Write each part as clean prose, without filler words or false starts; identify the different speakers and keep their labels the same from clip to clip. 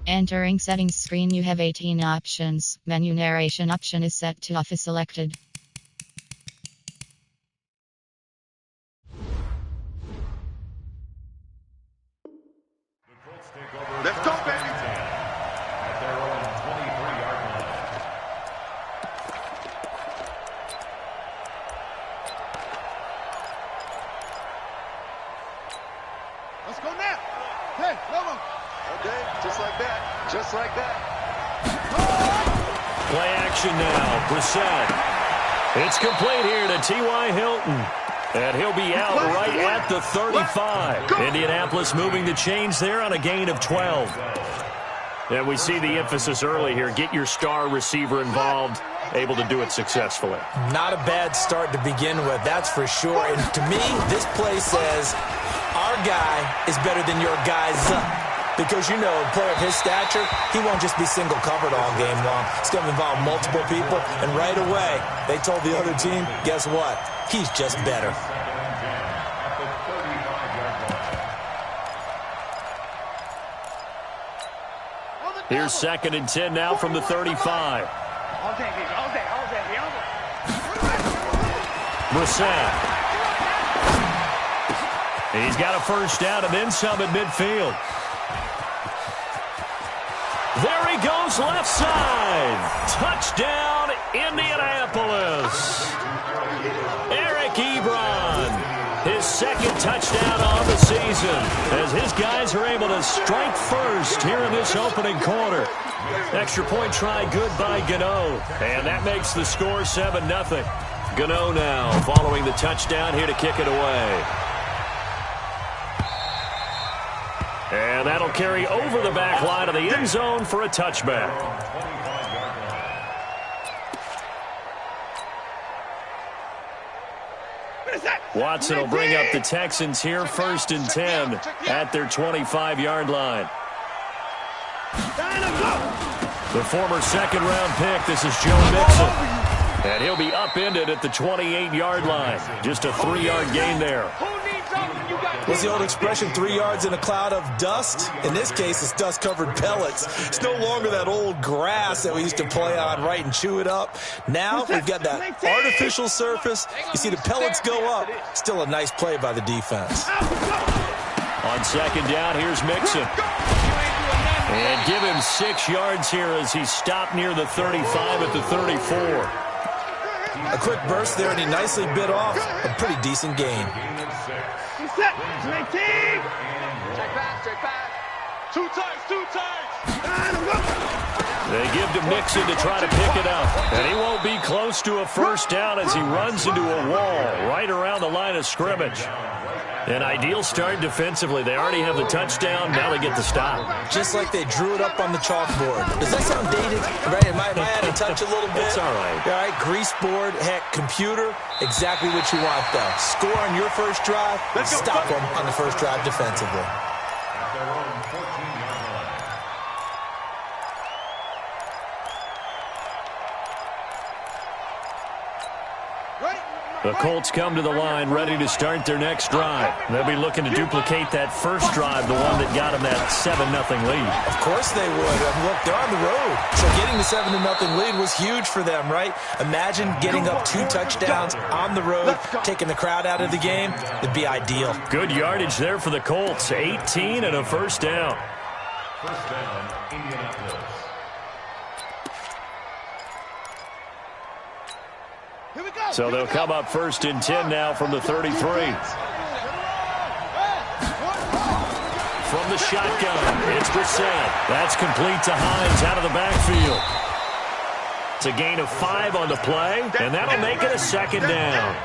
Speaker 1: Entering settings screen, you have 18 options. Menu narration option is set to off is selected.
Speaker 2: Let's go, baby.
Speaker 3: At their own 23-yard line.
Speaker 2: Let's go now. Hey, come on. Okay, just like that. Just like that.
Speaker 4: Play action now. Brissett. It's complete here to T.Y. Hilton. And he'll be out right at the 35. Indianapolis moving the chains there on a gain of 12. And we see the emphasis early here. Get your star receiver involved. Able to do it successfully.
Speaker 5: Not a bad start to begin with, that's for sure. And to me, this play says our guy is better than your guy's. Because, you know, a player of his stature, he won't just be single covered all game long. It's going to involve multiple people. And right away, they told the other team, guess what? He's just better.
Speaker 4: Here's 2nd and 10 now from the 35. Brissett. He's got a first down and then some at midfield. There he goes, left side. Touchdown, Indianapolis. Eric Ebron, his 2nd touchdown on the season, as his guys are able to strike first here in this opening quarter. Extra point try good by Gano, and that makes the score 7-0. Gano now following the touchdown here to kick it away. And that'll carry over the back line of the end zone for a touchback. Watson will bring up the Texans here, 1st and 10 at their 25-yard line. The former 2nd-round pick, this is Joe Mixon. And he'll be upended at the 28-yard line. Just a 3-yard gain there.
Speaker 5: What's the old expression, 3 yards in a cloud of dust? In this case, it's dust-covered pellets. It's no longer that old grass that we used to play on, right, and chew it up. Now we've got that artificial surface. You see the pellets go up. Still a nice play by the defense.
Speaker 4: On 2nd down, here's Mixon. And give him 6 yards here as he stopped near the 35 at the 34.
Speaker 5: A quick burst there, and he nicely bit off a pretty decent gain.
Speaker 2: Check back. 2 times.
Speaker 4: They give to Mixon to try to pick it up. And he won't be close to a first down as he runs into a wall right around the line of scrimmage. An ideal start defensively. They already have the touchdown. Now they get the stop.
Speaker 5: Just like they drew it up on the chalkboard. Does that sound dated? Right? Am I out of touch a little bit?
Speaker 4: It's all right.
Speaker 5: All right, grease board, heck, computer, exactly what you want, though. Score on your first drive, stop them on the first drive defensively.
Speaker 4: The Colts come to the line ready to start their next drive. They'll be looking to duplicate that first drive, the one that got them that 7-0 lead.
Speaker 5: Of course they would. Look, they're on the road. So getting the 7-0 lead was huge for them, right? Imagine getting up 2 touchdowns on the road, taking the crowd out of the game. It'd be ideal.
Speaker 4: Good yardage there for the Colts. 18 and a first down.
Speaker 3: First down, Indianapolis.
Speaker 4: So they'll come up 1st and 10 now from the 33. From the shotgun, it's Brissett. That's complete to Hines out of the backfield. It's a gain of 5 on the play, and that'll make it a 2nd down.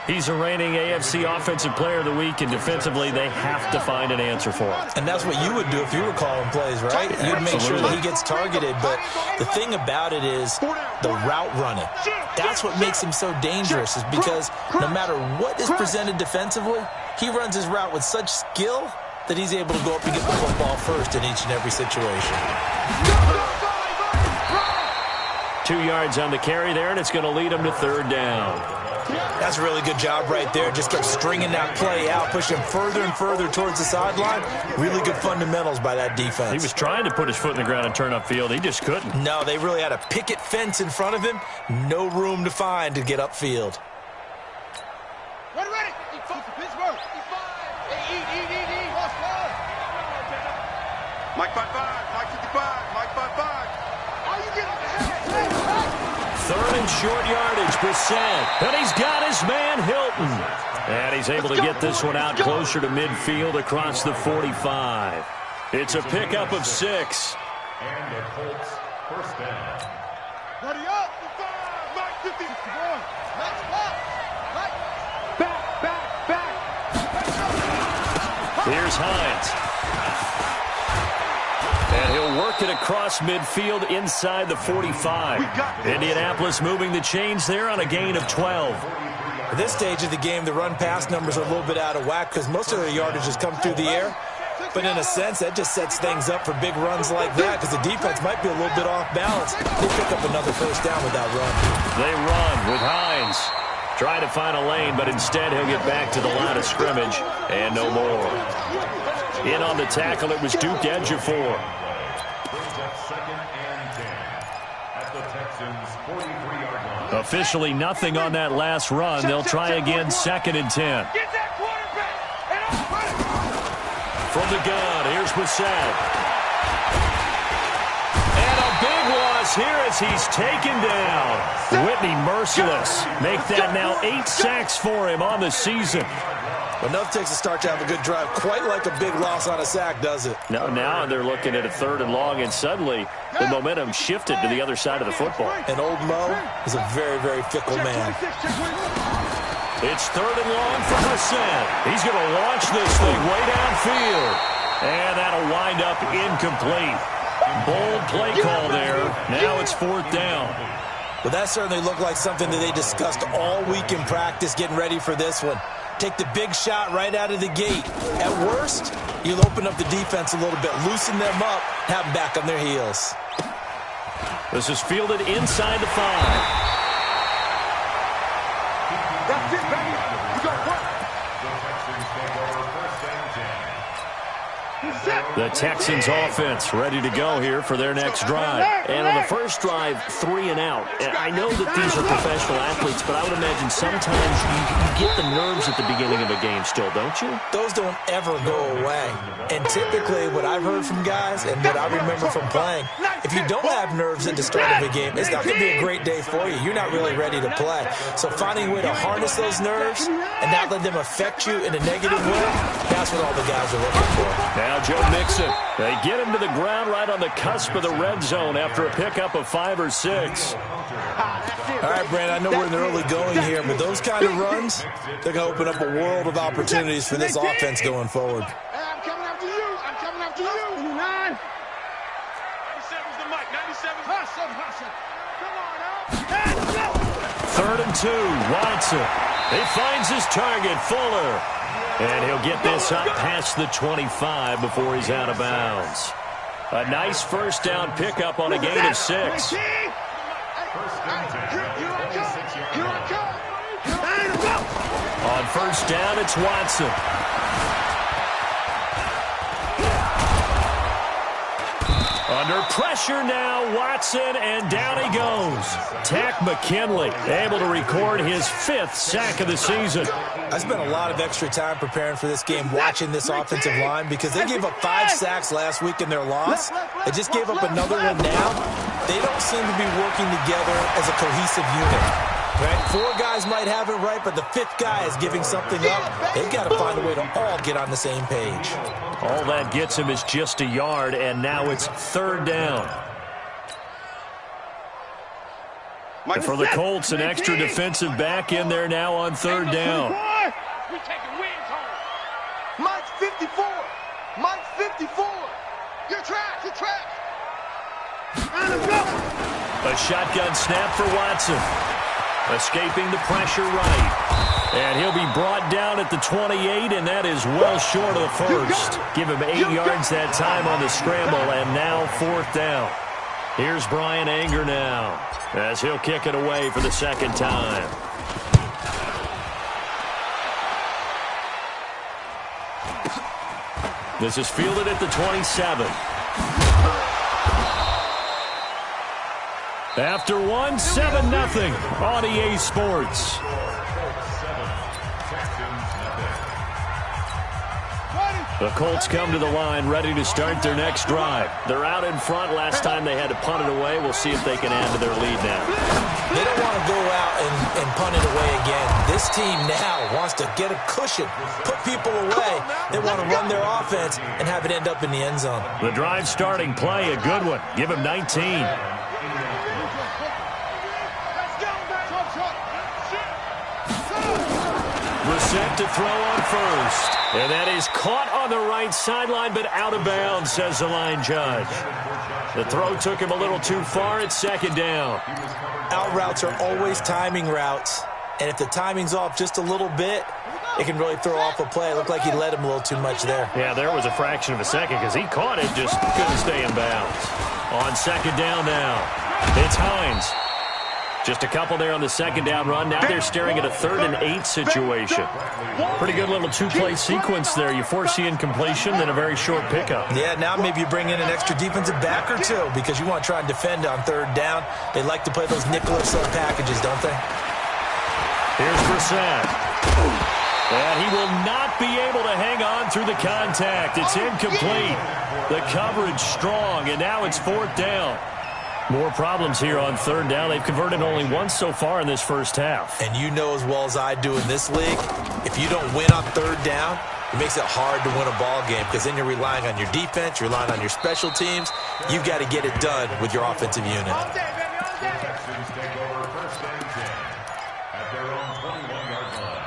Speaker 4: He's a reigning AFC Offensive Player of the Week, and defensively they have to find an answer for him.
Speaker 5: And that's what you would do if you were calling plays, right? You'd make sure that he gets targeted. But the thing about it is the route running. That's what makes him so dangerous, is because no matter what is presented defensively, he runs his route with such skill that he's able to go up and get the football first in each and every situation.
Speaker 4: 2 yards on the carry there, and it's going to lead him to 3rd down.
Speaker 5: That's a really good job right there. Just kept stringing that play out, pushing him further and further towards the sideline. Really good fundamentals by that defense.
Speaker 4: He was trying to put his foot in the ground and turn upfield. He just couldn't.
Speaker 5: No, they really had a picket fence in front of him. No room to find to get upfield.
Speaker 2: Ready. Pittsburgh. Mike 5-5. Mike 55. Mike 5-5. Are you getting
Speaker 4: Third and short yardage, Brissett. And he's got his man, Hilton. And he's able to get this one out closer to midfield across the 45. It's a pickup of 6.
Speaker 3: And the Colts first down.
Speaker 2: Ready up. Mike 50. Mike spot. Mike. Back.
Speaker 4: Here's Hines. And he'll work it across midfield inside the 45. Indianapolis moving the chains there on a gain of 12.
Speaker 5: At this stage of the game, the run-pass numbers are a little bit out of whack because most of their yardage has come through the air. But in a sense, that just sets things up for big runs like that because the defense might be a little bit off balance. They pick up another first down with that run.
Speaker 4: They run with Hines. Trying to find a lane, but instead he'll get back to the line of scrimmage and no more. In on the tackle, it was Duke Ejiofor.
Speaker 3: Brings up 2nd and 10 at the Texans' 43-yard line.
Speaker 4: Officially nothing on that last run. They'll try again 2nd and 10.
Speaker 2: Get that quarterback.
Speaker 4: From the gun, here's Brissett. And a big loss here as he's taken down. Whitney merciless. Make that now 8 sacks for him on the season.
Speaker 5: Enough takes a start to have a good drive. Quite like a big loss on a sack, does it?
Speaker 4: Now they're looking at a 3rd and long, and suddenly the momentum shifted to the other side of the football.
Speaker 5: And old Mo is a very, very fickle man.
Speaker 4: It's 3rd and long for Brissett. He's going to launch this thing way downfield. And that'll wind up incomplete. Bold play call there. Now it's 4th down.
Speaker 5: But that certainly looked like something that they discussed all week in practice getting ready for this one. Take the big shot right out of the gate. At worst, you'll open up the defense a little bit, loosen them up, have them back on their heels.
Speaker 4: This is fielded inside the 5.
Speaker 2: That's it, baby. We got one.
Speaker 3: The Texans take over 1st and 10.
Speaker 4: The Texans offense ready to go here for their next drive. And on the first drive, 3 and out. And I know that these are professional athletes, but I would imagine sometimes you get the nerves at the beginning of a game still, don't you?
Speaker 5: Those don't ever go away. And typically what I've heard from guys and what I remember from playing, if you don't have nerves at the start of a game, it's not going to be a great day for you. You're not really ready to play. So finding a way to harness those nerves and not let them affect you in a negative way, that's what all the guys are looking for.
Speaker 4: Now Joe Mixon. They get him to the ground right on the cusp of the red zone after a pickup of 5 or 6.
Speaker 5: All right, Brand, I know we're in the early going here, but those kind of runs, they're going to open up a world of opportunities for this offense going forward.
Speaker 2: I'm coming after you. I'm coming after you. 9. 97's the mic. 97. Hustle. Come on now.
Speaker 4: 3rd and 2. Watson. He finds his target, Fuller. And he'll get this up past the 25 before he's out of bounds. A nice first down pickup on a gain of 6.
Speaker 3: First and 10.
Speaker 4: On first down, it's Watson. Under pressure now, Watson, and down he goes. Tack McKinley able to record his 5th sack of the season.
Speaker 5: I spent a lot of extra time preparing for this game watching this offensive line because they gave up 5 sacks last week in their loss. They just gave up another one now. They don't seem to be working together as a cohesive unit. Right? 4 guys might have it right, but the 5th guy is giving something up. They've got to find a way to all get on the same page.
Speaker 4: All that gets him is just a yard, and now it's 3rd down. And for the Colts, an extra defensive back in there now on 3rd down.
Speaker 2: We're taking wins home. Mike's 54. Mike's 54. You're trapped.
Speaker 4: A shotgun snap for Watson. Escaping the pressure right. And he'll be brought down at the 28, and that is well short of the first. Give him 8 yards that time on the scramble, and now 4th down. Here's Brian Anger now, as he'll kick it away for the 2nd time. This is fielded at the 27. After one, 7-0 on EA Sports. The Colts come to the line ready to start their next drive. They're out in front. Last time they had to punt it away. We'll see if they can add to their lead now.
Speaker 5: They don't want to go out and punt it away again. This team now wants to get a cushion, put people away. They want to run their offense and have it end up in the end zone.
Speaker 4: The drive starting play, a good one. Give him 19. Set to throw on first. And that is caught on the right sideline, but out of bounds, says the line judge. The throw took him a little too far. It's second down.
Speaker 5: Out routes are always timing routes. And if the timing's off just a little bit, it can really throw off a play. It looked like he led him a little too much there.
Speaker 4: Yeah, there was a fraction of a second because he caught it, just couldn't stay in bounds. On second down now, it's Hines. Just a couple there on the second down run. Now they're staring at a 3rd and 8 situation. Pretty good little two-play sequence there. You force the incompletion, then a very short pickup.
Speaker 5: Yeah, now maybe you bring in an extra defensive back or two because you want to try and defend on 3rd down. They like to play those nickel or sub packages, don't they?
Speaker 4: Here's Brissett. And he will not be able to hang on through the contact. It's incomplete. The coverage strong, and now it's 4th down. More problems here on 3rd down. They've converted only once so far in this first half.
Speaker 5: And you know as well as I do in this league, if you don't win on 3rd down, it makes it hard to win a ball game because then you're relying on your defense, you're relying on your special teams. You've got to get it done with your offensive unit.
Speaker 3: Texans take over 1st and 10 at their own 21-yard line.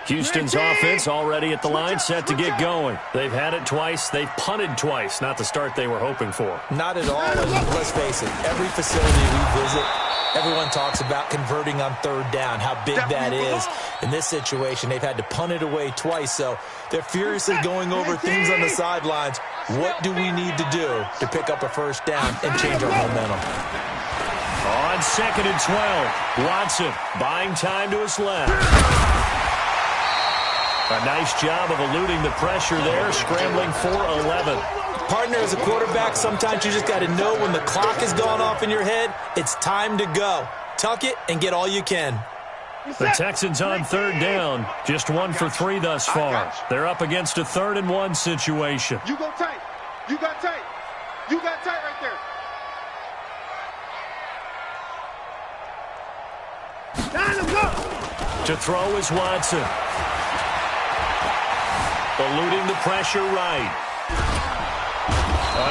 Speaker 4: Houston's offense already at the line, set to get going. They've had it twice. They've punted twice. Not the start they were hoping for.
Speaker 5: Not at all. And let's face it, every facility we visit, everyone talks about converting on 3rd down, how big that is. In this situation, they've had to punt it away twice, so they're furiously going over things on the sidelines. What do we need to do to pick up a 1st down and change our momentum?
Speaker 4: On 2nd and 12, Watson buying time to his left. A nice job of eluding the pressure there, scrambling for 11.
Speaker 5: Partner, as a quarterback, sometimes you just got to know when the clock has gone off in your head, it's time to go. Tuck it and get all you can.
Speaker 4: The Texans on 3rd down, just 1 for 3 thus far. They're up against a 3rd and 1 situation.
Speaker 2: You go tight. You got tight. You got tight right there. Time to go.
Speaker 4: To throw is Watson. Eluding the pressure right.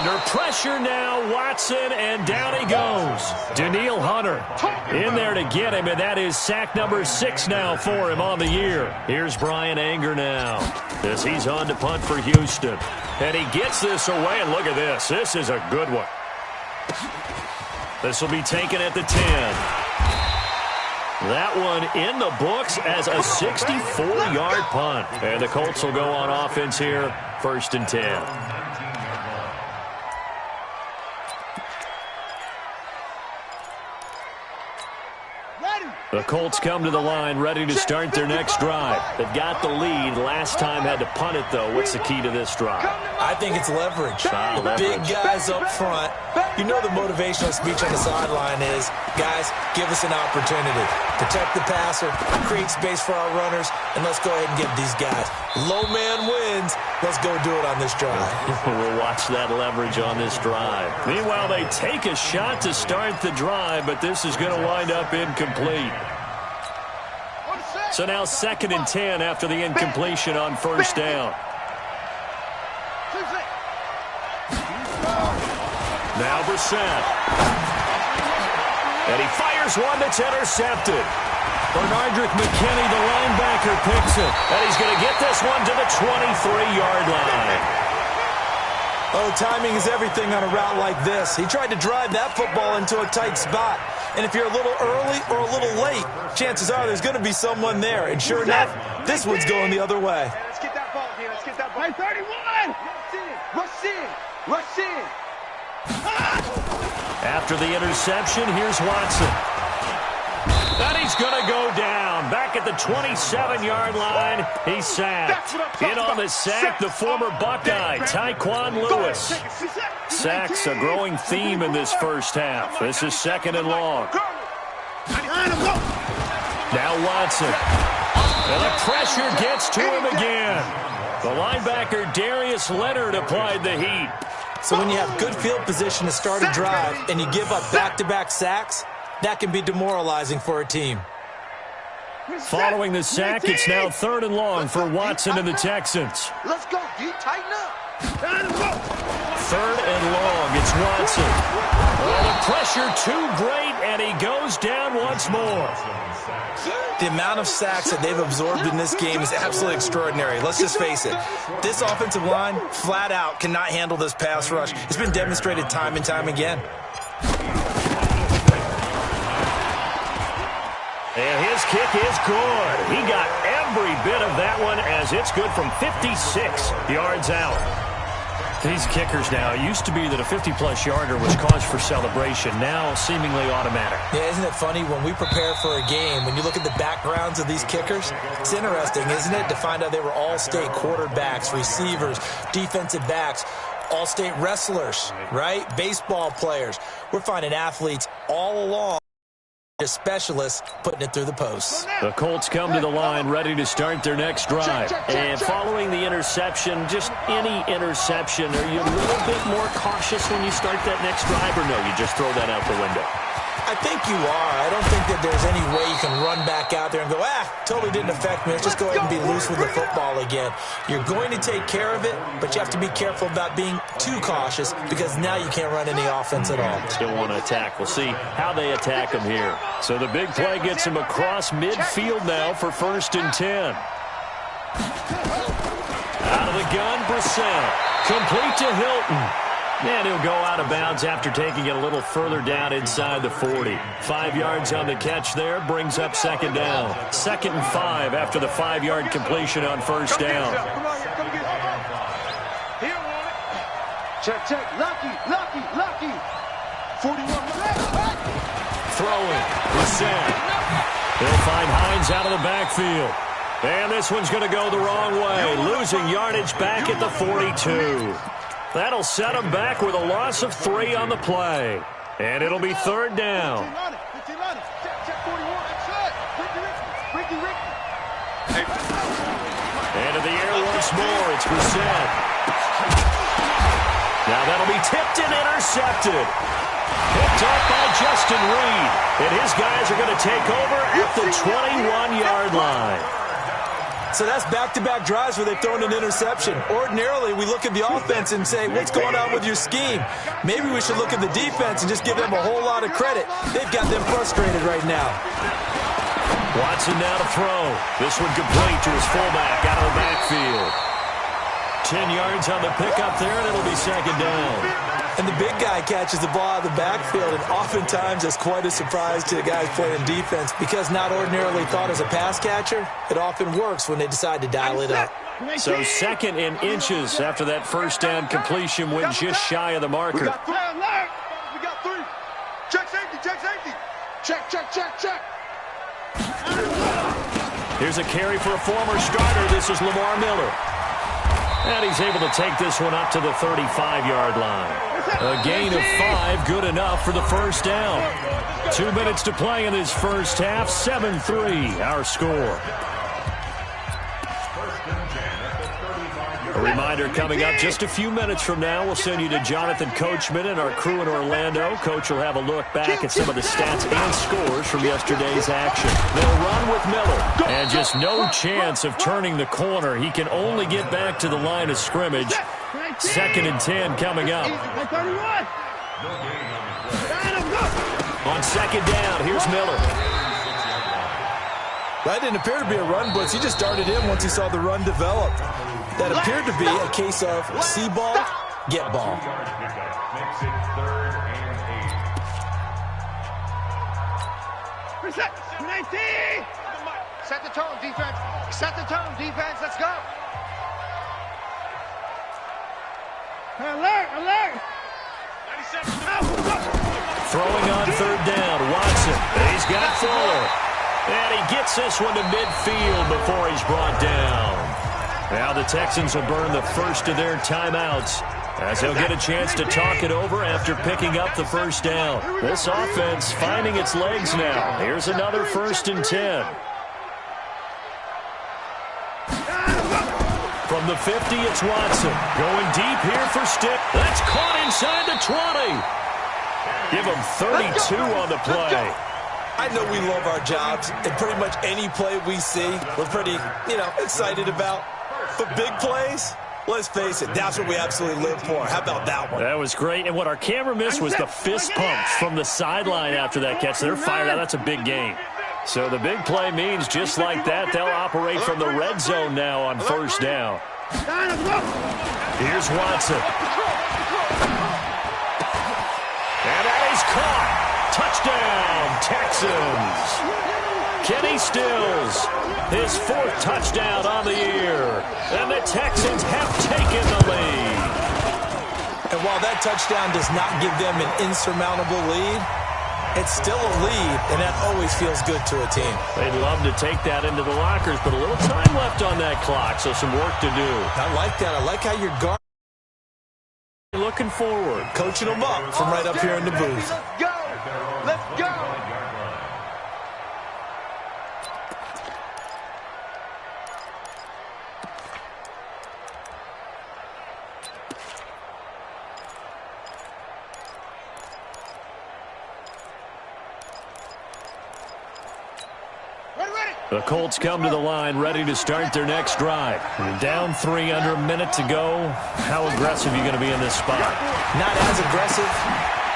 Speaker 4: Under pressure now, Watson, and down he goes. Danielle Hunter in there to get him, and that is sack number 6 now for him on the year. Here's Brian Anger now as he's on to punt for Houston. And he gets this away, and look at this. This is a good one. This will be taken at the 10. That one in the books as a 64-yard punt. And the Colts will go on offense here, 1st and 10. The Colts come to the line ready to start their next drive. They've got the lead. Last time had to punt it, though. What's the key to this drive?
Speaker 5: I think it's leverage. The big guys up front. You know the motivational speech on the sideline is, guys, give us an opportunity. Protect the passer, create space for our runners, and let's go ahead and give these guys. Low man wins. Let's go do it on this drive.
Speaker 4: We'll watch that leverage on this drive. Meanwhile, they take a shot to start the drive, but this is going to wind up incomplete. So now 2nd and 10 after the incompletion on 1st down. Now Brissett. And he fires one that's intercepted. Bernardrick McKinney, the linebacker, picks it. And he's going to get this one to the 23-yard line.
Speaker 5: Oh, timing is everything on a route like this. He tried to drive that football into a tight spot. And if you're a little early or a little late, chances are there's going to be someone there. And sure enough, this one's going the other way.
Speaker 2: Let's get that ball here. Let's get that ball. 31! Rush in! Rush in!
Speaker 4: After the interception, here's Watson. And he's going to go down. down. Back at the 27-yard line. He's sacked. In on the sack, the former Buckeye, Tyquan Lewis. Sacks a growing theme in this first half. This is 2nd and long. Now Watson. And the pressure gets to him again. The linebacker Darius Leonard applied the heat.
Speaker 5: So when you have good field position to start a drive and you give up back-to-back sacks, that can be demoralizing for a team.
Speaker 4: Following the sack, it's now 3rd and long for Watson and the Texans.
Speaker 2: Let's go, D. Tighten up.
Speaker 4: 3rd and long. It's Watson. Oh, the pressure too great, and he goes down once more.
Speaker 5: The amount of sacks that they've absorbed in this game is absolutely extraordinary. Let's just face it. This offensive line, flat out, cannot handle this pass rush. It's been demonstrated time and time again.
Speaker 4: And his kick is good. He got every bit of that one as it's good from 56 yards out. These kickers now, it used to be that a 50-plus yarder was cause for celebration. Now seemingly automatic.
Speaker 5: Yeah, isn't it funny when we prepare for a game, when you look at the backgrounds of these kickers, it's interesting, isn't it, to find out they were all-state quarterbacks, receivers, defensive backs, all-state wrestlers, right? Baseball players. We're finding athletes all along. Specialists putting it through the posts.
Speaker 4: The Colts come to the line ready to start their next drive. And following the interception, just any interception, are you a little bit more cautious when you start that next drive, or no, you just throw that out the window?
Speaker 5: I think you are. I don't think that there's any way you can run back out there and go, totally didn't affect me. Let's just go ahead and be loose with the football again. You're going to take care of it, but you have to be careful about being too cautious because now you can't run any offense at all.
Speaker 4: Still want to attack. We'll see how they attack them here. So the big play gets him across midfield now for 1st and 10. Out of the gun, Brissett. Complete to Hilton. And he'll go out of bounds after taking it a little further down inside the 40. 5 yards on the catch there, brings up 2nd down. 2nd and 5 after the 5-yard completion on 1st down.
Speaker 2: Check, check. Lucky. 41.
Speaker 4: Throwing. Brissett. He'll find Hines out of the backfield. And this one's going to go the wrong way. Losing yardage back at the 42. That'll set him back with a loss of 3 on the play. And it'll be 3rd down. And in the air once more, it's Brissett. Now that'll be tipped and intercepted. Picked up by Justin Reed. And his guys are going to take over at the 21-yard line.
Speaker 5: So that's back-to-back drives where they've thrown an interception. Ordinarily, we look at the offense and say, what's going on with your scheme? Maybe we should look at the defense and just give them a whole lot of credit. They've got them frustrated right now.
Speaker 4: Watson now to throw. This one complete to his fullback out of the backfield. 10 yards on the pickup there, and it'll be 2nd down.
Speaker 5: And the big guy catches the ball out of the backfield, and oftentimes it's quite a surprise to the guys playing defense because not ordinarily thought as a pass catcher, it often works when they decide to dial it up.
Speaker 4: So 2nd and inches after that 1st down completion went just shy of the marker.
Speaker 2: We got 3. Check safety. Check.
Speaker 4: Here's a carry for a former starter. This is Lamar Miller. And he's able to take this one up to the 35-yard line. A gain of 5, good enough for the 1st down. 2 minutes to play in this first half. 7-3, our score. A reminder coming up just a few minutes from now. We'll send you to Jonathan Coachman and our crew in Orlando. Coach will have a look back at some of the stats and scores from yesterday's action. They'll run with Miller. And just no chance of turning the corner. He can only get back to the line of scrimmage. 2nd and 10 coming up. On 2nd down, here's Miller.
Speaker 5: That didn't appear to be a run blitz. He just darted in once he saw the run develop. That appeared to be a case of see ball, get ball.
Speaker 2: Set the tone, defense. Let's go. Alert.
Speaker 4: Throwing on 3rd down, Watson. He's got Fuller. And he gets this one to midfield before he's brought down. Now the Texans will burn the first of their timeouts, as they'll get a chance to talk it over after picking up the first down. This offense finding its legs now. Here's another 1st and 10. From the 50, it's Watson. Going deep here for Stick. That's caught inside the 20. Give him 32 on the play.
Speaker 5: I know we love our jobs, and pretty much any play we see, we're pretty, excited about. But big plays, let's face it, that's what we absolutely live for. How about that one?
Speaker 4: That was great, and what our camera missed was the fist pumps from the sideline after that catch. They're fired out. That's a big game. So the big play means just like that, they'll operate from the red zone now on 1st down. Here's Watson. And that is caught. Touchdown, Texans. Kenny Stills, his 4th touchdown on the year. And the Texans have taken the lead.
Speaker 5: And while that touchdown does not give them an insurmountable lead, it's still a lead, and that always feels good to a team.
Speaker 4: They'd love to take that into the lockers, but a little time left on that clock, so some work to do.
Speaker 5: I like that. I like how you're guarding.
Speaker 4: Looking forward.
Speaker 5: Coaching them up from right up here in the booth.
Speaker 2: Let's go! Let's go!
Speaker 4: The Colts come to the line ready to start their next drive. You're down 3 under a minute to go. How aggressive are you going to be in this spot?
Speaker 5: Not as aggressive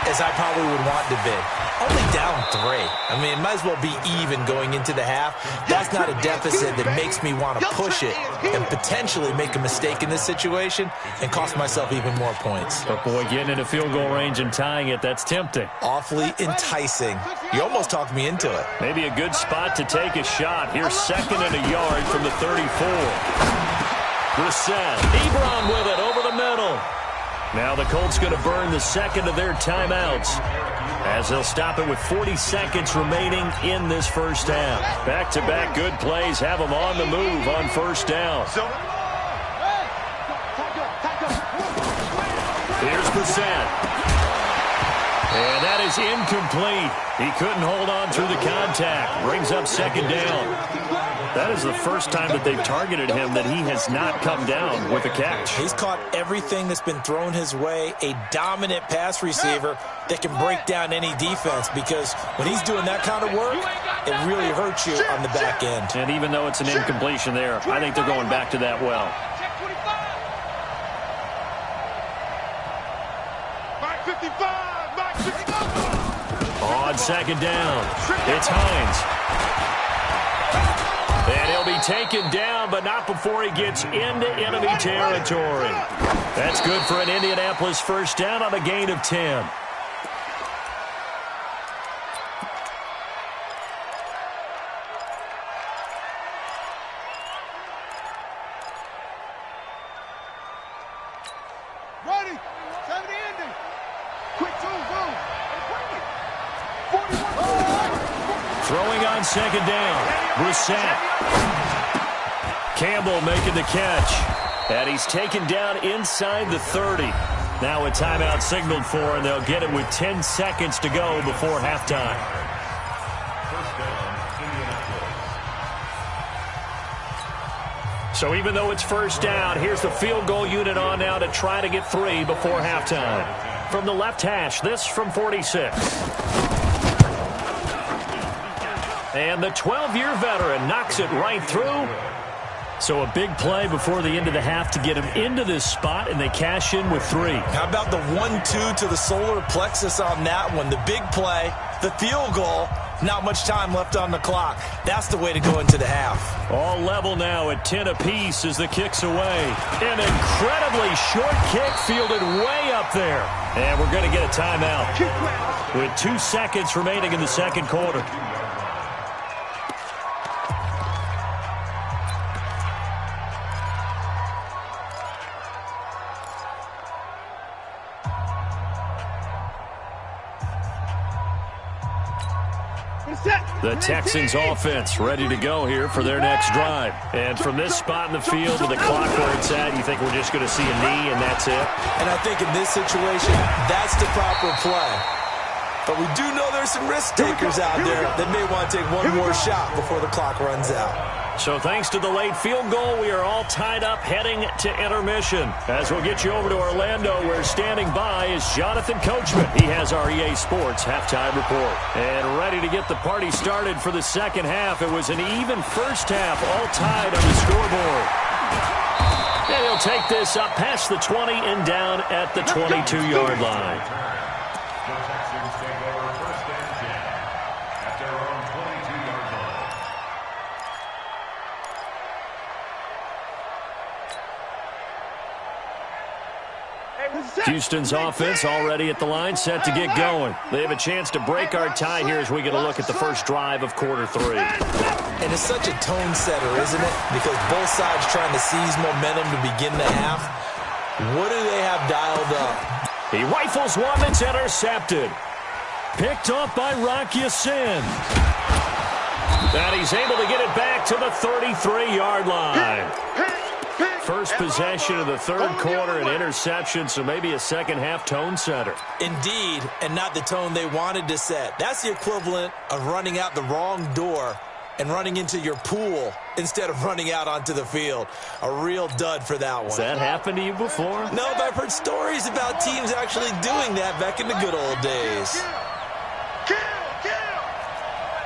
Speaker 5: as I probably would want to be. Only down 3. I mean, it might as well be even going into the half. That's not a deficit that makes me want to push it and potentially make a mistake in this situation and cost myself even more points.
Speaker 4: But boy, getting into field goal range and tying it, that's tempting.
Speaker 5: Awfully enticing. You almost talked me into it.
Speaker 4: Maybe a good spot to take a shot. Here's 2nd and a yard from the 34. Brissett. Ebron with it over the middle. Now the Colts going to burn the 2nd of their timeouts, as they'll stop it with 40 seconds remaining in this 1st half. Back-to-back good plays have them on the move on 1st down. Here's Brissett. And that is incomplete. He couldn't hold on through the contact. Brings up 2nd down. That is the first time that they've targeted him that he has not come down with a catch.
Speaker 5: He's caught everything that's been thrown his way. A dominant pass receiver that can break down any defense, because when he's doing that kind of work, it really hurts you on the back end.
Speaker 4: And even though it's an incompletion there, I think they're going back to that well. On 2nd down, it's Hines. And he'll be taken down, but not before he gets into enemy territory. That's good for an Indianapolis 1st down on a gain of 10.
Speaker 2: Ready. 70 ending. Quick 2, boom.
Speaker 4: Throwing on 2nd down. Brissett. Campbell making the catch. And he's taken down inside the 30. Now a timeout signaled for, and they'll get it with 10 seconds to go before halftime. So even though it's 1st down, here's the field goal unit on now to try to get 3 before halftime. From the left hash, this from 46. And the 12-year veteran knocks it right through. So a big play before the end of the half to get him into this spot, and they cash in with 3.
Speaker 5: How about the 1-2 to the solar plexus on that one? The big play, the field goal, not much time left on the clock. That's the way to go into the half.
Speaker 4: All level now at 10 apiece as the kick's away. An incredibly short kick fielded way up there. And we're going to get a timeout with 2 seconds remaining in the 2nd quarter.
Speaker 2: Set.
Speaker 4: The Texans offense ready to go here for their next drive. And from this spot in the field to the clock where it's at, you think we're just going to see a knee and that's it?
Speaker 5: And I think in this situation, that's the proper play. But we do know there's some risk takers out there that may want to take one more shot before the clock runs out.
Speaker 4: So thanks to the late field goal, we are all tied up heading to intermission. As we'll get you over to Orlando, where standing by is Jonathan Coachman. He has our EA Sports halftime report. And ready to get the party started for the second half. It was an even first half, all tied on the scoreboard. And he'll take this up past the 20 and down at the 22-yard line.
Speaker 3: The Texans take over first and 10 at their own 22-yard line.
Speaker 4: Houston's offense already at the line, set to get going. They have a chance to break our tie here as we get a look at the first drive of quarter 3.
Speaker 5: And it's such a tone setter, isn't it? Because both sides trying to seize momentum to begin the half. What do they have dialed up?
Speaker 4: He rifles one that's intercepted. Picked off by Rock Ya-Sin. And he's able to get it back to the 33-yard line. First possession of the third quarter, an interception, so maybe a second-half tone setter.
Speaker 5: Indeed, and not the tone they wanted to set. That's the equivalent of running out the wrong door and running into your pool instead of running out onto the field. A real dud for that one.
Speaker 4: Has that happened to you before?
Speaker 5: No, but I've heard stories about teams actually doing that back in the good old days.
Speaker 2: Kill!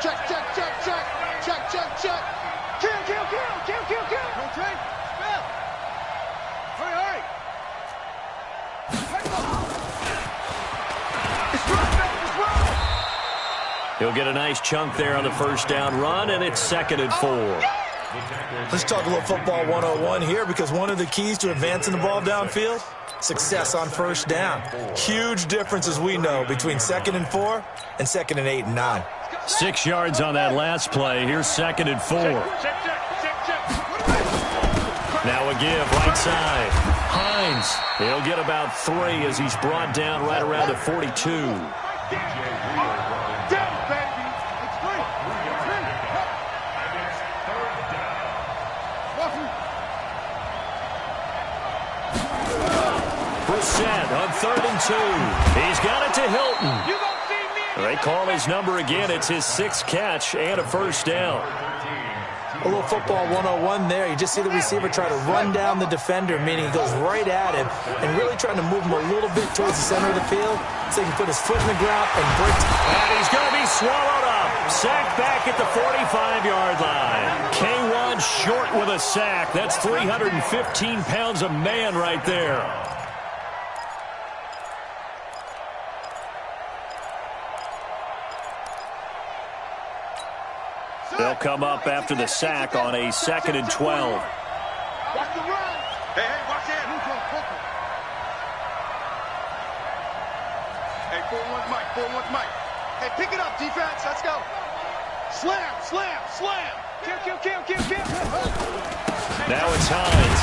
Speaker 2: Check, check, check, check. Check, check, check. Kill. Okay. Spell. Hurry. It's run.
Speaker 4: He'll get a nice chunk there on the first down run, and it's 2nd and 4.
Speaker 5: Let's talk a little football 101 here, because one of the keys to advancing the ball downfield, success on first down. Huge difference, as we know, between 2nd and 4 and 2nd and 8 and 9.
Speaker 4: 6 yards on that last play. Here's 2nd and 4. Now a give, right side. Hines, he'll get about 3 as he's brought down right around the 42. Brissett on 3rd and 2. He's got it to Hilton. They call his number again. It's his 6th catch and a first down.
Speaker 5: A little football 101 there. You just see the receiver try to run down the defender, meaning he goes right at him and really trying to move him a little bit towards the center of the field so he can put his foot in the ground and break.
Speaker 4: And he's going to be swallowed up. Sacked back at the 45-yard line. K1 short with a sack. That's 315 pounds of man right there. They'll come up after the sack on a 2nd and 12.
Speaker 2: Watch the run. Hey, watch it. Hey, 4-1's Mike. Hey, pick it up, defense. Let's go. Slam. Kill.
Speaker 4: Now it's Hines.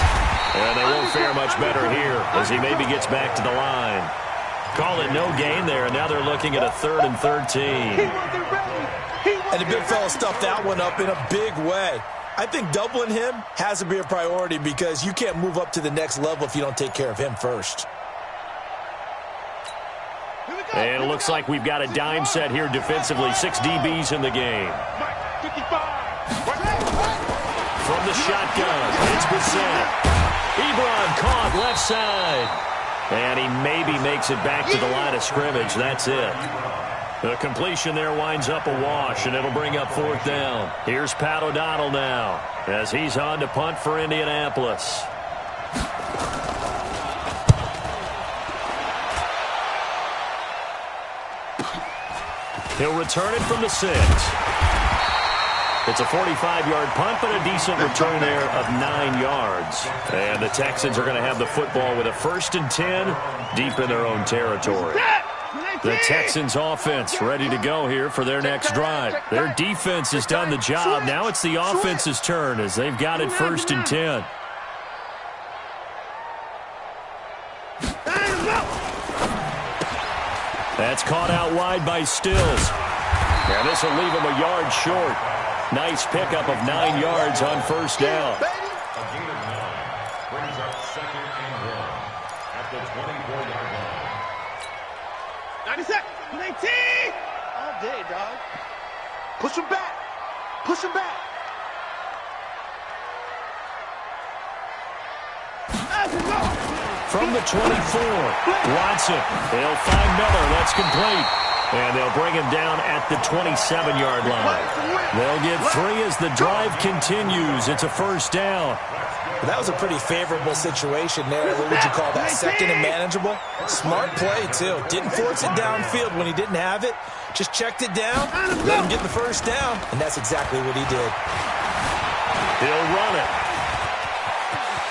Speaker 4: And they won't fare much better here as he maybe gets back to the line. Call it no gain there, and now they're looking at a 3rd and 13.
Speaker 5: And the big fella stuffed that one up in a big way. I think doubling him has to be a priority because you can't move up to the next level if you don't take care of him first.
Speaker 4: And it looks like we've got a dime set here defensively. 6 DBs in the game. From the shotgun, it's Brissett. Ebron caught left side. And he maybe makes it back to the line of scrimmage. That's it. The completion there winds up a wash, and it'll bring up 4th down. Here's Pat O'Donnell now as he's on to punt for Indianapolis. He'll return it from the 6. It's a 45-yard punt, but a decent return there of 9 yards. And the Texans are going to have the football with a 1st and 10 deep in their own territory. The Texans offense ready to go here for their next drive. Their defense has done the job. Now it's the offense's turn as they've got it 1st and 10. That's caught out wide by Stills. And this will leave him a yard short. Nice pickup of 9 yards on first down.
Speaker 3: A gain of 9 brings up 2nd and 1 at the 24-yard line.
Speaker 2: 90 seconds. 19. All day, dog. Push him back. Push him back.
Speaker 4: From the 24, Watson. They'll find Miller. That's complete. And they'll bring him down at the 27-yard line. They'll get 3 as the drive continues. It's a first down.
Speaker 5: Well, that was a pretty favorable situation there. What would you call that? Second and manageable? Smart play, too. Didn't force it downfield when he didn't have it. Just checked it down, let him get the first down, and that's exactly what he did.
Speaker 4: He'll run it.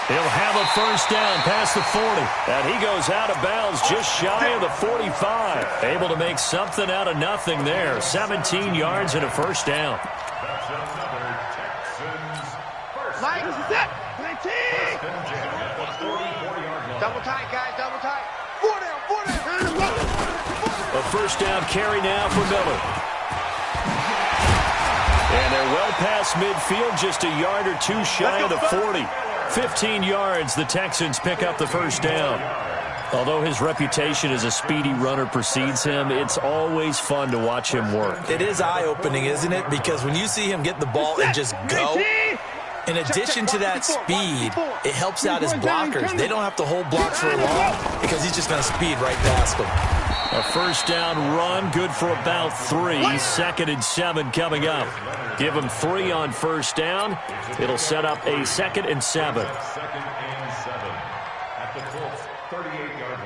Speaker 4: He'll have a first down past the 40. And he goes out of bounds just shy of the 45. Able to make something out of nothing there. 17 yards and a first down.
Speaker 3: That's another Texans first.
Speaker 2: Mike, this is it. 19.
Speaker 3: At the 44-yard line.
Speaker 2: Double tight, guys. Double tight. 4 down. 4 down.
Speaker 4: A first down carry now for Miller. And they're well past midfield, just a yard or two shy of the 40. 15 yards, the Texans pick up the first down. Although his reputation as a speedy runner precedes him, it's always fun to watch him work.
Speaker 5: It is eye-opening, isn't it? Because when you see him get the ball and just go, in addition to that speed, it helps out his blockers. They don't have to hold blocks for long because he's just going to speed right past them.
Speaker 4: A first down run, good for about 3. 2nd and 7 coming up. Give him 3 on first down. It'll set up a 2nd and 7.
Speaker 3: 2nd and 7 at the Colts 38-yard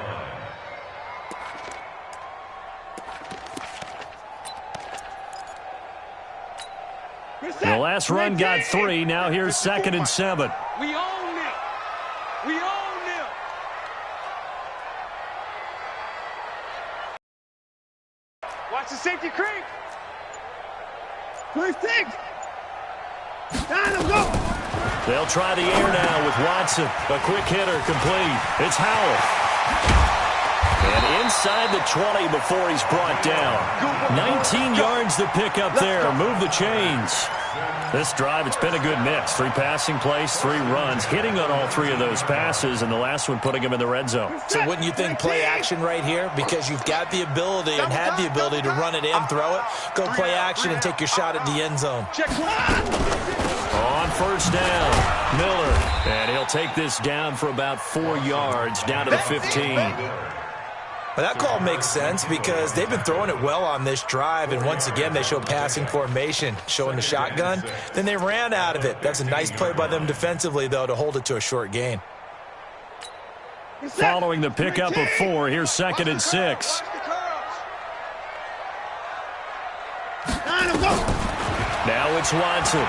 Speaker 3: line.
Speaker 4: The last run got 3. Now here's 2nd and 7.
Speaker 2: We own them. We own them. Watch the safety creep. 26. Down, go.
Speaker 4: They'll try the air now with Watson. A quick hitter complete. It's Howell. And inside the 20 before he's brought down. 19 yards to pick up there. Move the chains. This drive, it's been a good mix. 3 passing plays, 3 runs, hitting on all 3 of those passes, and the last one putting him in the red zone.
Speaker 5: So wouldn't you think play action right here? Because you've got the ability and had the ability to run it and throw it. Go play action and take your shot at the end zone.
Speaker 4: On first down, Miller. And he'll take this down for about 4 yards, down to the 15.
Speaker 5: But that call makes sense because they've been throwing it well on this drive, and once again they show passing formation, showing the shotgun. Then they ran out of it. That's a nice play by them defensively, though, to hold it to a short gain.
Speaker 4: Following the pickup of 4, here's 2nd and 6. Now it's Watson.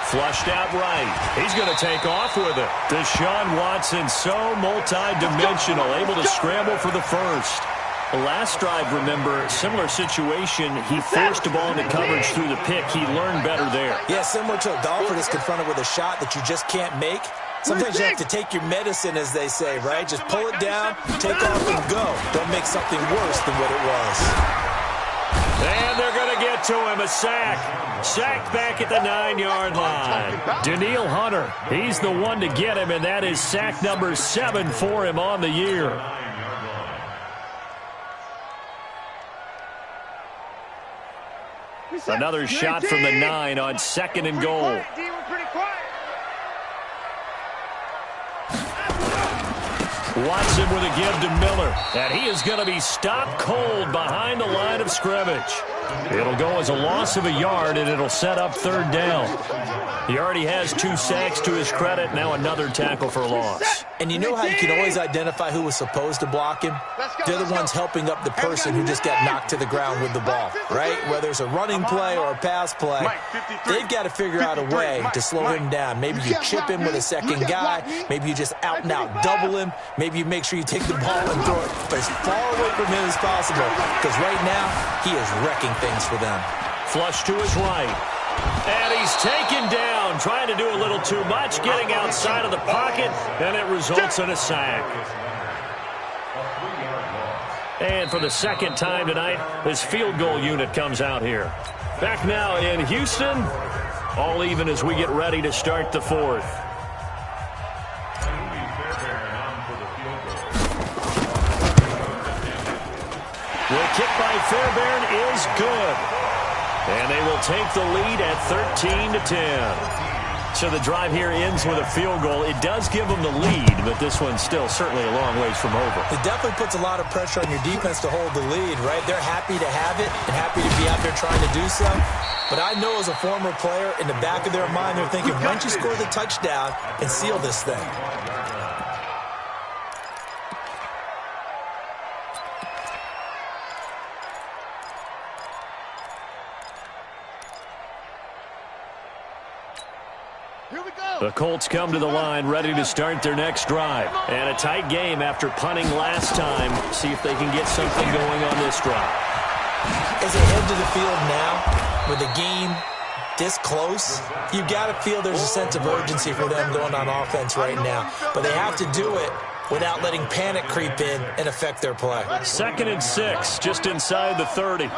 Speaker 4: Flushed out right. He's going to take off with it. Deshaun Watson, so multi-dimensional, able to scramble for the first. The last drive, remember, similar situation. He forced the ball into coverage through the pick. He learned better there.
Speaker 5: Yeah, similar to a golfer that's confronted with a shot that you just can't make. Sometimes you have to take your medicine, as they say, right? Just pull it down, take off, and go. Don't make something worse than what it was.
Speaker 4: And they're going to get to him, a sack. Sacked back at the 9-yard line. Danielle Hunter, he's the one to get him, and that is sack number 7 for him on the year. Another shot from the 9 on 2nd and goal. Watson with a give to Miller. And he is going to be stopped cold behind the line of scrimmage. It'll go as a loss of a yard, and it'll set up 3rd down. He already has 2 sacks to his credit. Now another tackle for a loss.
Speaker 5: And you know how you can always identify who was supposed to block him? They're the ones helping up the person who just got knocked to the ground with the ball, right? Whether it's a running play or a pass play, they've got to figure out a way to slow him down. Maybe you chip him with a second guy. Maybe you just out-and-out double him. Maybe you make sure you take the ball and throw it as far away from him as possible. Because right now, he is wrecking things for them.
Speaker 4: Flush to his right. And he's taken down, trying to do a little too much, getting outside of the pocket, and it results in a sack. And for the second time tonight, this field goal unit comes out here. Back now in Houston, all even as we get ready to start the fourth. The kick by Fairbairn is good. And they will take the lead at 13-10. So the drive here ends with a field goal. It does give them the lead, but this one's still certainly a long ways from over.
Speaker 5: It definitely puts a lot of pressure on your defense to hold the lead, right? They're happy to have it and happy to be out there trying to do so. But I know as a former player, in the back of their mind, they're thinking, why don't you score the touchdown and seal this thing?
Speaker 4: The Colts come to the line, ready to start their next drive. And a tight game after punting last time. See if they can get something going on this drive.
Speaker 5: As they head to the field now, with the game this close, you've got to feel there's a sense of urgency for them going on offense right now. But they have to do it without letting panic creep in and affect their play.
Speaker 4: 2nd and 6, just inside the 30.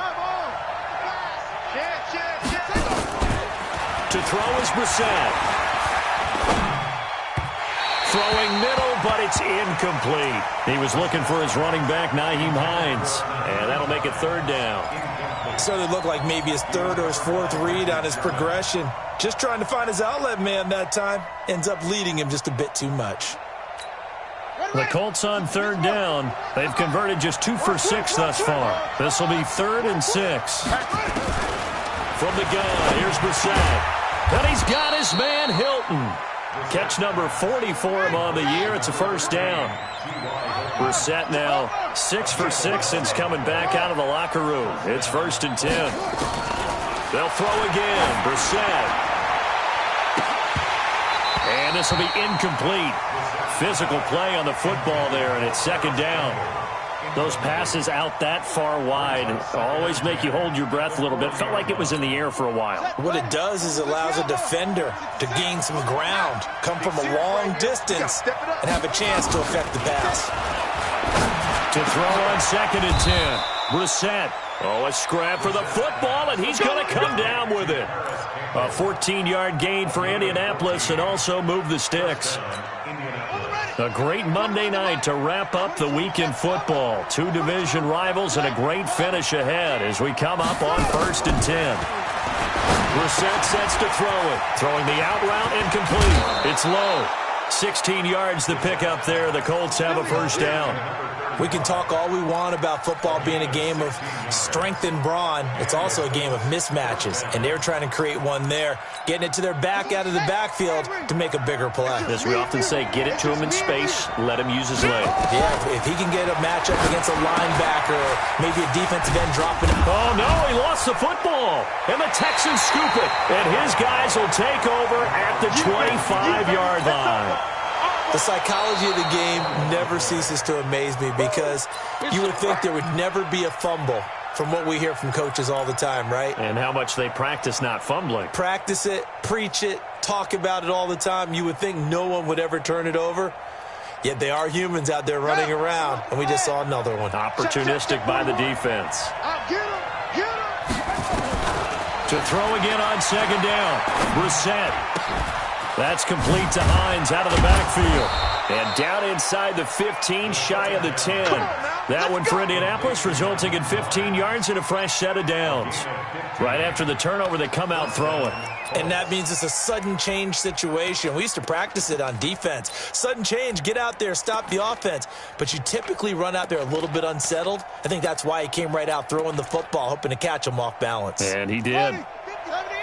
Speaker 4: To throw is Brissett. Throwing middle, but it's incomplete. He was looking for his running back, Nyheim Hines. And that'll make it 3rd down.
Speaker 5: So it looked like maybe his 3rd or his 4th read on his progression. Just trying to find his outlet man that time. Ends up leading him just a bit too much.
Speaker 4: The Colts on 3rd down. They've converted just 2 for 6 thus far. This will be 3rd and 6. From the gun, here's Brissett. And he's got his man, Hilton. Catch number 40 for him on the year. It's a 1st down. Brissett now 6 for 6 since coming back out of the locker room. It's 1st and 10. They'll throw again. Brissett. And this will be incomplete. Physical play on the football there, and it's 2nd down. Those passes out that far wide always make you hold your breath a little bit. Felt like it was in the air for a while.
Speaker 5: What it does is it allows a defender to gain some ground, come from a long distance, and have a chance to affect the pass.
Speaker 4: To throw on 2nd and 10. Brissett. Oh, a scrap for the football, and he's going to come down with it. A 14-yard gain for Indianapolis and also move the sticks. A great Monday night to wrap up the week in football. 2 division rivals and a great finish ahead as we come up on 1st and 10. Brissett sets to throw it. Throwing the out route incomplete. It's low. 16 yards the pickup there. The Colts have a 1st down.
Speaker 5: We can talk all we want about football being a game of strength and brawn. It's also a game of mismatches, and they're trying to create one there, getting it to their back out of the backfield to make a bigger play.
Speaker 4: As we often say, get it to him in space, let him use his leg.
Speaker 5: Yeah, if he can get a matchup against a linebacker or maybe a defensive end dropping it.
Speaker 4: Oh, no, he lost the football, and the Texans scoop it, and his guys will take over at the 25-yard line.
Speaker 5: The psychology of the game never ceases to amaze me because you would think there would never be a fumble from what we hear from coaches all the time, right?
Speaker 4: And how much they practice not fumbling.
Speaker 5: Practice it, preach it, talk about it all the time. You would think no one would ever turn it over. Yet they are humans out there running around, and we just saw another one.
Speaker 4: Opportunistic by the defense. To throw again on 2nd down. Brissett. That's complete to Hines out of the backfield. And down inside the 15, shy of the 10. That one for Indianapolis, resulting in 15 yards and a fresh set of downs. Right after the turnover, they come out throwing.
Speaker 5: And that means it's a sudden change situation. We used to practice it on defense. Sudden change, get out there, stop the offense. But you typically run out there a little bit unsettled. I think that's why he came right out throwing the football, hoping to catch him off balance.
Speaker 4: And he did.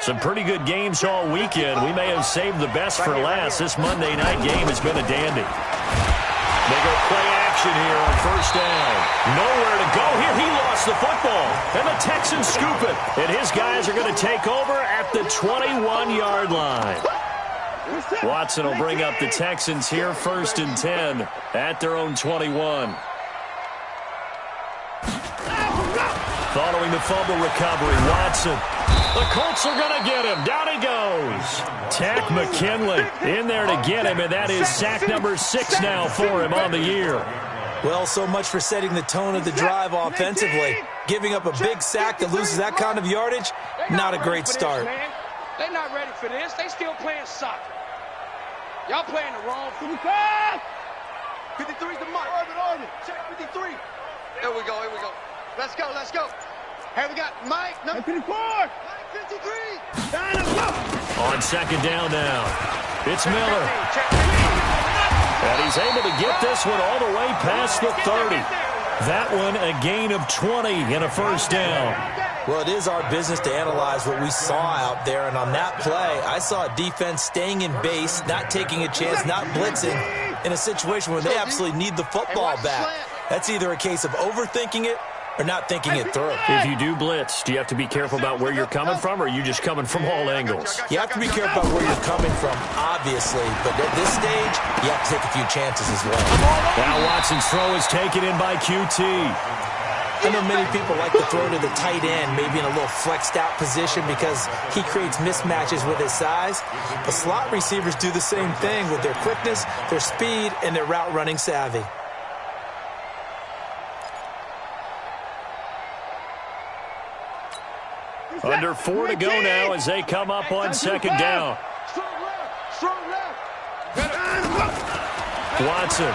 Speaker 4: Some pretty good games all weekend. We may have saved the best for last. This Monday night game has been a dandy. They go play action here on 1st down. Nowhere to go here. He lost the football. And the Texans scoop it. And his guys are going to take over at the 21-yard line. Watson will bring up the Texans here 1st and 10 at their own 21. Following the fumble recovery, Watson. The Colts are going to get him. Down he goes. Tack McKinley in there to get him, and that is sack number 6 now for him on the year.
Speaker 5: Well, so much for setting the tone of the drive offensively. Giving up a big sack that loses that kind of yardage, not a great start.
Speaker 6: They're not ready for this. They still playing soccer. Y'all playing the wrong football.
Speaker 2: 53's the mark. Orbit. Check 53. Here we go. Let's go. Here we got Mike, number 54. Mike 53.
Speaker 4: On second down now, it's Miller. And he's able to get this one all the way past the 30. That one a gain of 20 and a first down.
Speaker 5: Well, it is our business to analyze what we saw out there, and on that play, I saw a defense staying in base, not taking a chance, not blitzing, in a situation where they absolutely need the football back. That's either a case of overthinking it or not thinking it through.
Speaker 4: If you do blitz, do you have to be careful about where you're coming from, or are you just coming from all angles?
Speaker 5: You have to be careful about where you're coming from, obviously, but at this stage, you have to take a few chances as well.
Speaker 4: Now Watson's throw is taken in by QT.
Speaker 5: I know many people like to throw to the tight end, maybe in a little flexed out position because he creates mismatches with his size. But slot receivers do the same thing with their quickness, their speed, and their route running savvy.
Speaker 4: Under 4 to go now as they come up on second down. Watson.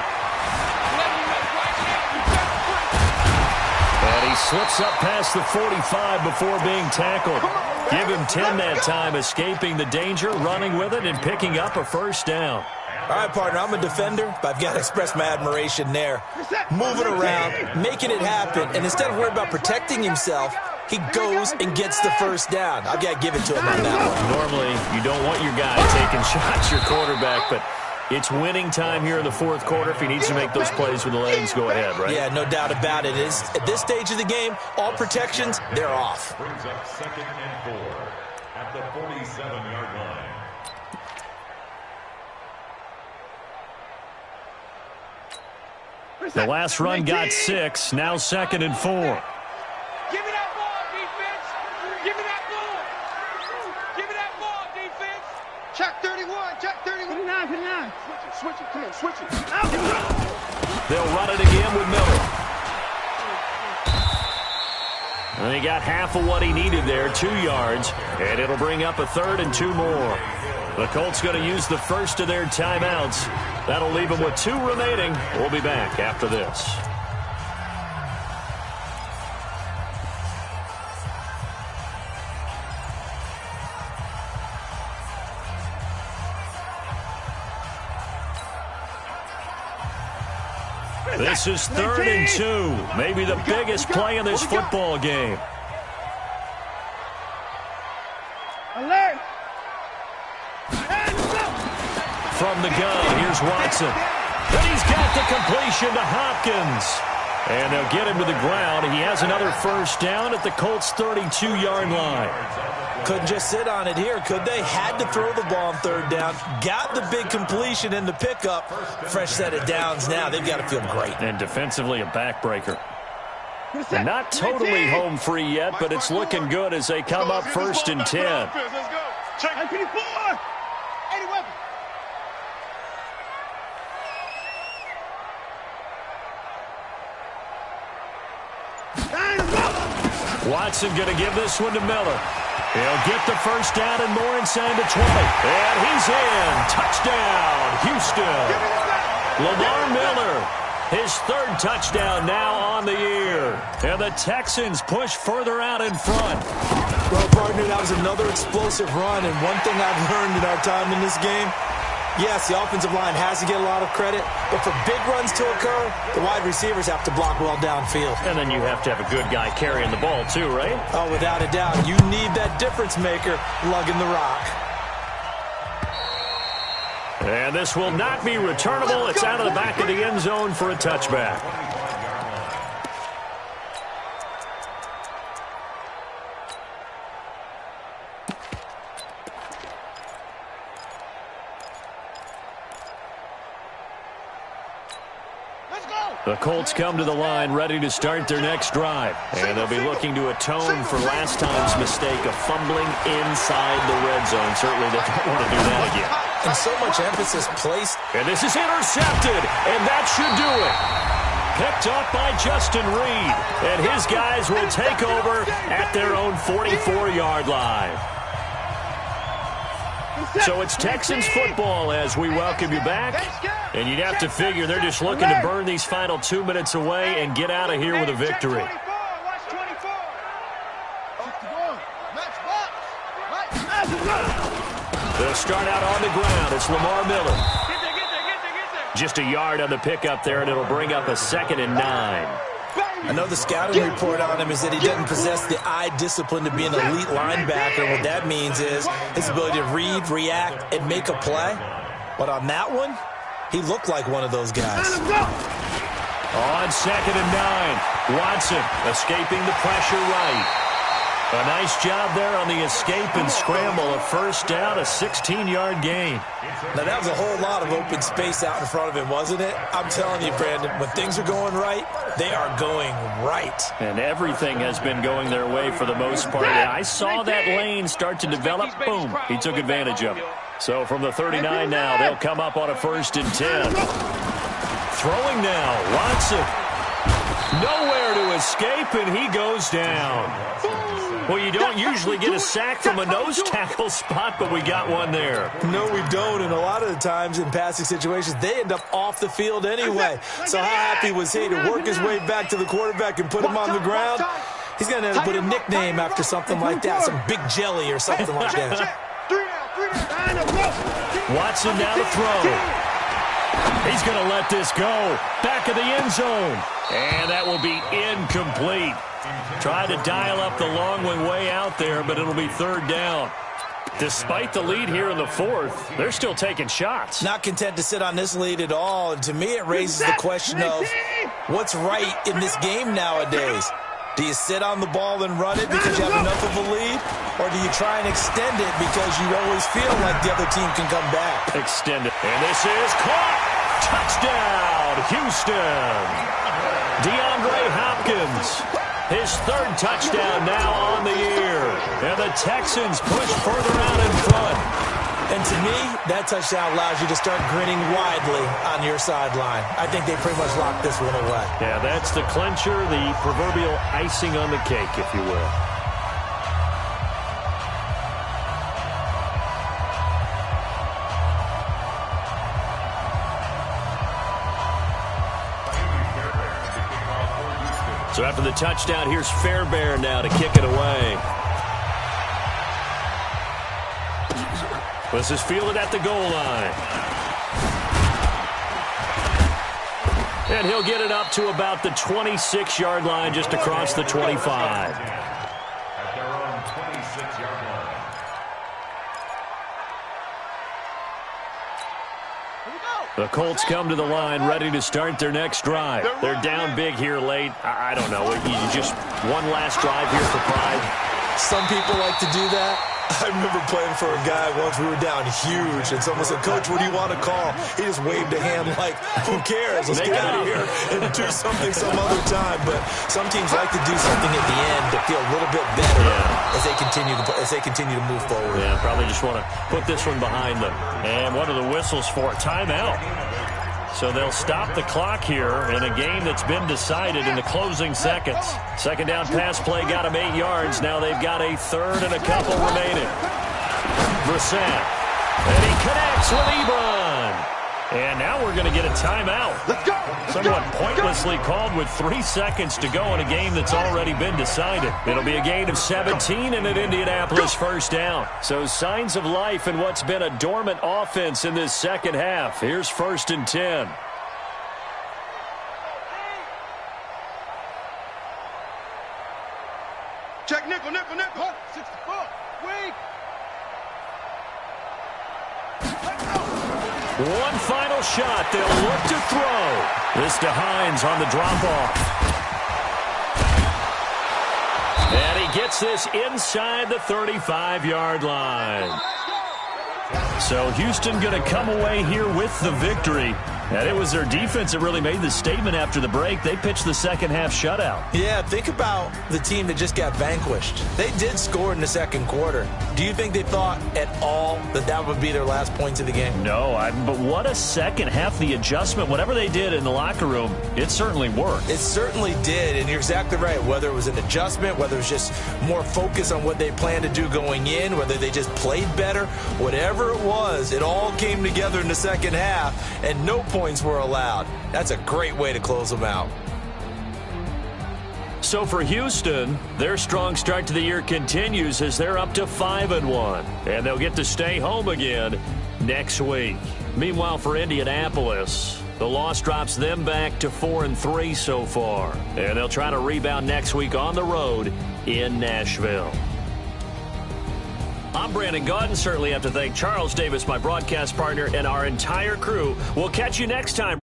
Speaker 4: And he slips up past the 45 before being tackled. Give him 10 that time, escaping the danger, running with it, and picking up a first down.
Speaker 5: All right, partner, I'm a defender, but I've got to express my admiration there. Moving around, making it happen, and instead of worrying about protecting himself, he goes and gets the first down. I've got to give it to him on that one.
Speaker 4: Normally, you don't want your guy taking shots, your quarterback, but it's winning time here in the fourth quarter. If he needs to make those plays with the legs, go ahead, right?
Speaker 5: Yeah, no doubt about it. At this stage of the game, all protections, they're off.
Speaker 3: Brings up 2nd and 4 at the 47-yard line.
Speaker 4: The last run got 6, now 2nd and 4.
Speaker 6: Give me that ball, defense. Give me that ball. Give me that ball, defense.
Speaker 2: Check 31. Check 31. 59. Switch it. Come on, switch it.
Speaker 4: They'll run it again with Miller. And he got half of what he needed there, 2 yards, and it'll bring up a 3rd and 2 more. The Colts going to use the first of their timeouts. That'll leave them with 2 remaining. We'll be back after this. This is 3rd and 2. Maybe the biggest play in this football game.
Speaker 2: Alert.
Speaker 4: From the gun, here's Watson. And he's got the completion to Hopkins. And they'll get him to the ground. He has another first down at the Colts' 32-yard line.
Speaker 5: Couldn't just sit on it here, could they? Had to throw the ball on 3rd down. Got the big completion in the pickup. Fresh set of downs now. They've got to feel great.
Speaker 4: And defensively, a backbreaker. They're not totally home free yet, but it's looking good as they come up 1st and 10.
Speaker 2: Let's go. Check 54. 80 weapons.
Speaker 4: Watson going to give this one to Miller. He'll get the first down and more inside the 20. And he's in. Touchdown, Houston. Lamar Miller, his 3rd touchdown now on the year. And the Texans push further out in front.
Speaker 5: Well, partner, that was another explosive run. And one thing I've learned in our time in this game, yes, the offensive line has to get a lot of credit, but for big runs to occur, the wide receivers have to block well downfield.
Speaker 4: And then you have to have a good guy carrying the ball too, right?
Speaker 5: Oh, without a doubt. You need that difference maker lugging the rock.
Speaker 4: And this will not be returnable. It's out of the back of the end zone for a touchback. The Colts come to the line ready to start their next drive. And they'll be looking to atone for last time's mistake of fumbling inside the red zone. Certainly they don't want to do that again.
Speaker 5: And so much emphasis placed.
Speaker 4: And this is intercepted, and that should do it. picked up by Justin Reed. And his guys will take over at their own 44-yard line. So it's Texans football as we welcome you back. And you'd have to figure they're just looking to burn these final 2 minutes away and get out of here with a victory. They'll start out on the ground. It's Lamar Miller. Just a yard on the pickup there, and it'll bring up a 2nd and 9.
Speaker 5: I know the scouting report on him is that he doesn't possess the eye discipline to be an elite linebacker. What that means is his ability to read, react, and make a play. But on that one, he looked like one of those guys.
Speaker 4: On 2nd and 9, Watson escaping the pressure right. A nice job there on the escape and scramble. A first down, a 16-yard gain.
Speaker 5: Now, that was a whole lot of open space out in front of him, wasn't it? I'm telling you, Brandon, when things are going right, they are going right.
Speaker 4: And everything has been going their way for the most part. And I saw that lane start to develop. Boom. He took advantage of it. So from the 39 now, they'll come up on a 1st and 10. Throwing now, Watson. Nowhere to escape, and he goes down. Well, you don't usually get a sack from a nose tackle spot, but we got one there.
Speaker 5: No, we don't, and a lot of the times in passing situations, they end up off the field anyway. So how happy was he to work his way back to the quarterback and put him on the ground? He's going to end up with a nickname after something like that, some Big Jelly or something like that.
Speaker 4: Watson now to throw. He's going to let this go. Back of the end zone. And that will be incomplete. Tried to dial up the long one way out there, but it'll be 3rd down. Despite the lead here in the 4th, they're still taking shots.
Speaker 5: Not content to sit on this lead at all. And to me, it raises the question of what's right in this game nowadays. Do you sit on the ball and run it because you have enough of a lead? Or do you try and extend it because you always feel like the other team can come back?
Speaker 4: Extend it. And this is caught. Touchdown, Houston. DeAndre Hopkins. His 3rd touchdown now on the year. And the Texans push further out in front.
Speaker 5: And to me, that touchdown allows you to start grinning widely on your sideline. I think they pretty much locked this one away.
Speaker 4: Yeah, that's the clincher, the proverbial icing on the cake, if you will. So after the touchdown, here's Fairbairn now to kick it away. This is fielded at the goal line. And he'll get it up to about the 26-yard line, just across the 25.
Speaker 3: At their own 26-yard line.
Speaker 4: The Colts come to the line ready to start their next drive. They're down big here late. I don't know. You just one last drive here for pride.
Speaker 5: Some people like to do that. I remember playing for a guy once. We were down huge, and someone said, "Coach, what do you want to call?" He just waved a hand like, "Who cares? Let's get out of here and do something some other time." But some teams like to do something at the end to feel a little bit better as they continue to move forward.
Speaker 4: Yeah, probably just want to put this one behind them. And what are the whistles for? Timeout. So they'll stop the clock here in a game that's been decided in the closing seconds. 2nd down pass play got them 8 yards. Now they've got a 3rd and a couple remaining. Brissett. And he connects with Ebron. And now we're going to get a timeout.
Speaker 2: Let's go.
Speaker 4: Somewhat pointlessly called with 3 seconds to go in a game that's already been decided. It'll be a gain of 17 and an Indianapolis 1st down. So signs of life in what's been a dormant offense in this second half. Here's 1st and 10.
Speaker 2: Check nickel. 64. Wait.
Speaker 4: One final shot. They'll look to throw. This to Hines on the drop-off. And he gets this inside the 35-yard line. So Houston going to come away here with the victory. And it was their defense that really made the statement after the break. They pitched the second half shutout.
Speaker 5: Yeah, think about the team that just got vanquished. They did score in the second quarter. Do you think they thought at all that that would be their last points of the game?
Speaker 4: No, but what a second half. The adjustment, whatever they did in the locker room, it certainly worked.
Speaker 5: It certainly did, and you're exactly right. Whether it was an adjustment, whether it was just more focus on what they planned to do going in, whether they just played better, whatever it was, it all came together in the second half, and no points were allowed. That's a great way to close them out.
Speaker 4: So for Houston, their strong start to the year continues as they're up to 5-1, and they'll get to stay home again next week. Meanwhile, for Indianapolis, the loss drops them back to 4-3 so far, and they'll try to rebound next week on the road in Nashville. I'm Brandon Gaudin. Certainly have to thank Charles Davis, my broadcast partner, and our entire crew. We'll catch you next time